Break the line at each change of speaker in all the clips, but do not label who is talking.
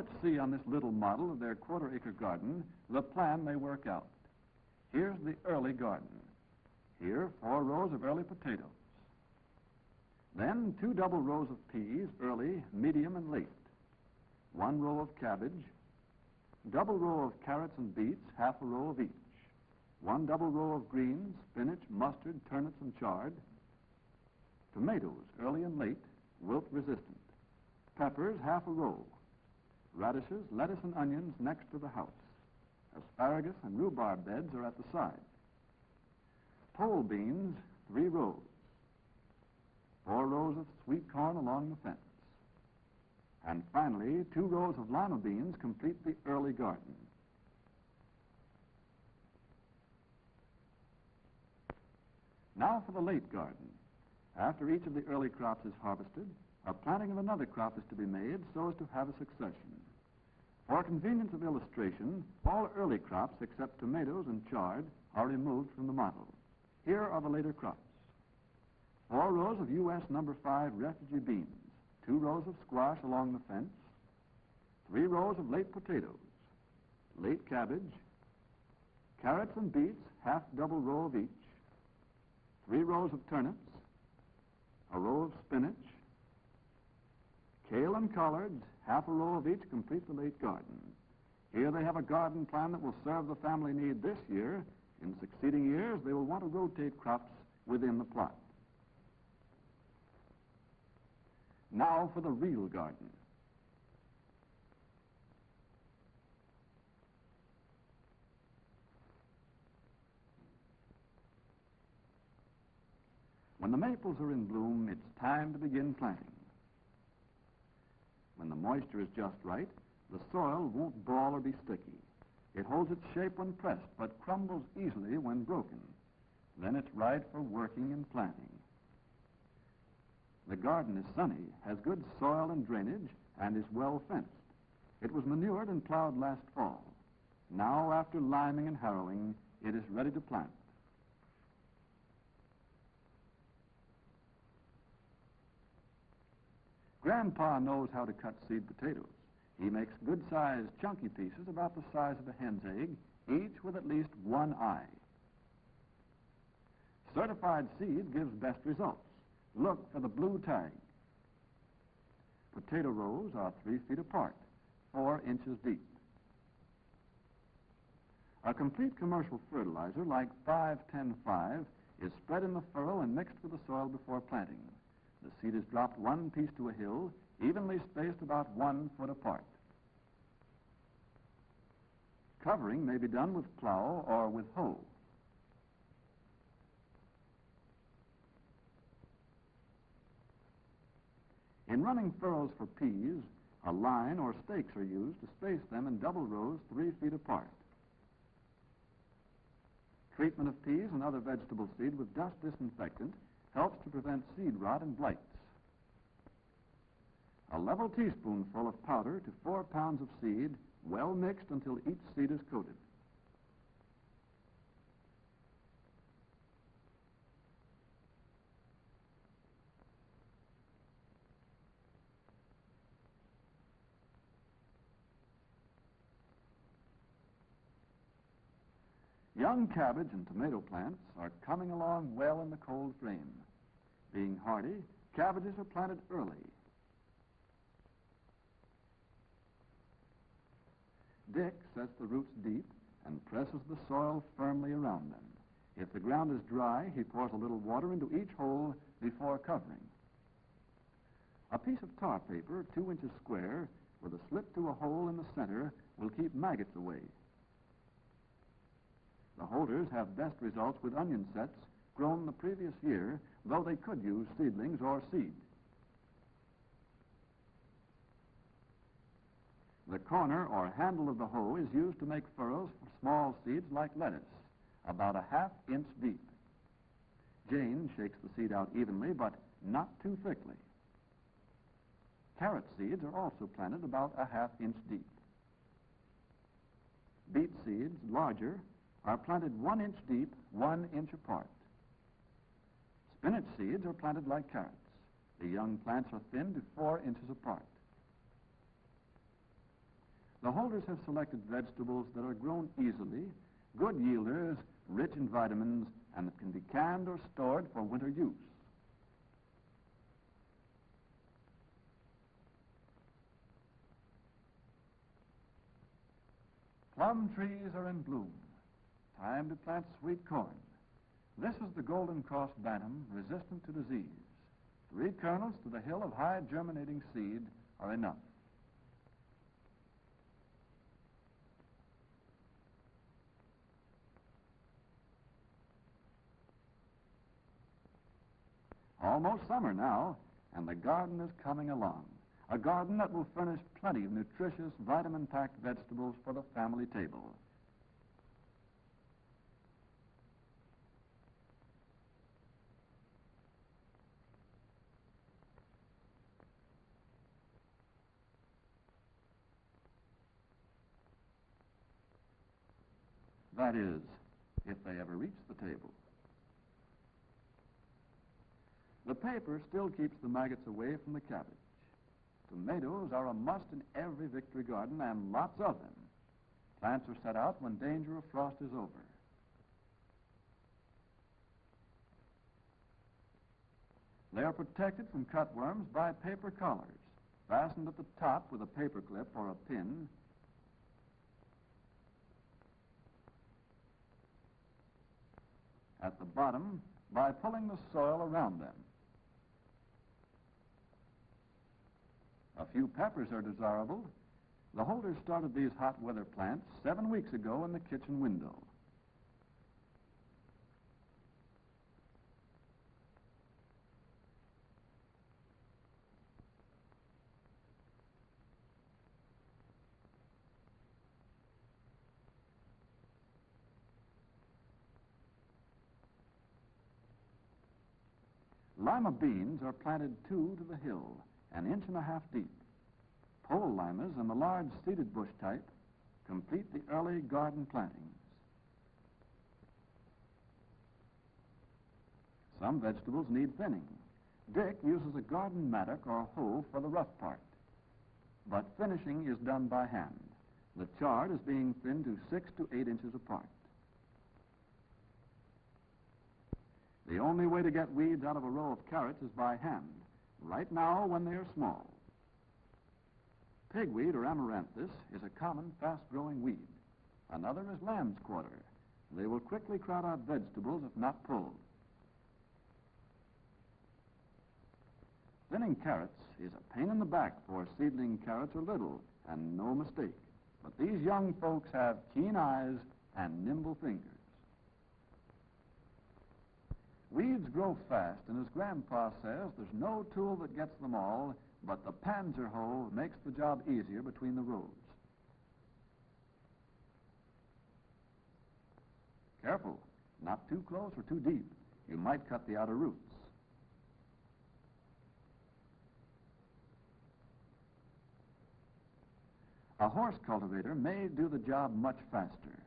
let's see on this little model of their quarter-acre garden the plan they work out. Here's the early garden. Here, 4 rows of early potatoes. Then 2 double rows of peas, early, medium, and late. 1 row of cabbage. Double row of carrots and beets, half a row of each. 1 double row of greens, spinach, mustard, turnips, and chard. Tomatoes, early and late, wilt resistant. Peppers, half a row. Radishes, lettuce, and onions next to the house. Asparagus and rhubarb beds are at the side. Pole beans, 3 rows. 4 rows of sweet corn along the fence. And finally, 2 rows of lima beans complete the early garden. Now for the late garden. After each of the early crops is harvested, a planting of another crop is to be made so as to have a succession. For convenience of illustration, all early crops except tomatoes and chard are removed from the model. Here are the later crops. 4 rows of U.S. number 5 refugee beans, 2 rows of squash along the fence, 3 rows of late potatoes, late cabbage, carrots and beets, half double row of each, 3 rows of turnips, a row of spinach, kale and collards, half a row of each complete the late garden. Here they have a garden plan that will serve the family need this year. In succeeding years, they will want to rotate crops within the plot. Now for the real garden. When the maples are in bloom, it's time to begin planting. When the moisture is just right, the soil won't ball or be sticky. It holds its shape when pressed, but crumbles easily when broken. Then it's right for working and planting. The garden is sunny, has good soil and drainage, and is well fenced. It was manured and plowed last fall. Now, after liming and harrowing, it is ready to plant. Grandpa knows how to cut seed potatoes. He makes good-sized, chunky pieces about the size of a hen's egg, each with at least 1 eye. Certified seed gives best results. Look for the blue tag. Potato rows are 3 feet apart, 4 inches deep. A complete commercial fertilizer like 5-10-5 is spread in the furrow and mixed with the soil before planting. The seed is dropped 1 piece to a hill, evenly spaced about 1 foot apart. Covering may be done with plow or with hoe. In running furrows for peas, a line or stakes are used to space them in double rows 3 feet apart. Treatment of peas and other vegetable seed with dust disinfectant helps to prevent seed rot and blights. A level teaspoonful of powder to 4 pounds of seed, well mixed until each seed is coated. Young cabbage and tomato plants are coming along well in the cold frame. Being hardy, cabbages are planted early. Dick sets the roots deep and presses the soil firmly around them. If the ground is dry, he pours a little water into each hole before covering. A piece of tar paper, 2 inches square, with a slit to a hole in the center, will keep maggots away. The holders have best results with onion sets grown the previous year, though they could use seedlings or seed. The corner or handle of the hoe is used to make furrows for small seeds like lettuce, about a 1/2 inch deep. Jane shakes the seed out evenly, but not too thickly. Carrot seeds are also planted about a 1/2 inch deep. Beet seeds, larger, are planted 1 inch deep, 1 inch apart. Spinach seeds are planted like carrots. The young plants are thinned to 4 inches apart. The holders have selected vegetables that are grown easily, good yielders, rich in vitamins, and that can be canned or stored for winter use. Plum trees are in bloom. Time to plant sweet corn. This is the Golden Cross Bantam, resistant to disease. 3 kernels to the hill of high germinating seed are enough. Almost summer now, and the garden is coming along. A garden that will furnish plenty of nutritious, vitamin-packed vegetables for the family table. That is, if they ever reach the table. The paper still keeps the maggots away from the cabbage. Tomatoes are a must in every victory garden, and lots of them. Plants are set out when danger of frost is over. They are protected from cutworms by paper collars, fastened at the top with a paper clip or a pin, at the bottom by pulling the soil around them. A few peppers are desirable. The holders started these hot weather plants 7 weeks ago in the kitchen window. Lima beans are planted 2 to the hill, 1.5 inches deep. Pole limas and the large seeded bush type complete the early garden plantings. Some vegetables need thinning. Dick uses a garden mattock or hoe for the rough part, but finishing is done by hand. The chard is being thinned to 6 to 8 inches apart. The only way to get weeds out of a row of carrots is by hand, right now when they are small. Pigweed or amaranthus is a common, fast-growing weed. Another is lamb's quarter. They will quickly crowd out vegetables if not pulled. Thinning carrots is a pain in the back, for seedling carrots are little and no mistake. But these young folks have keen eyes and nimble fingers. Weeds grow fast, and as Grandpa says, there's no tool that gets them all, but the Panzer hoe makes the job easier between the rows. Careful, not too close or too deep. You might cut the outer roots. A horse cultivator may do the job much faster.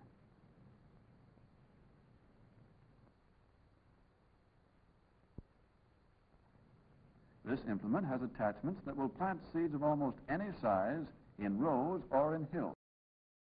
This implement has attachments that will plant seeds of almost any size in rows or in hills.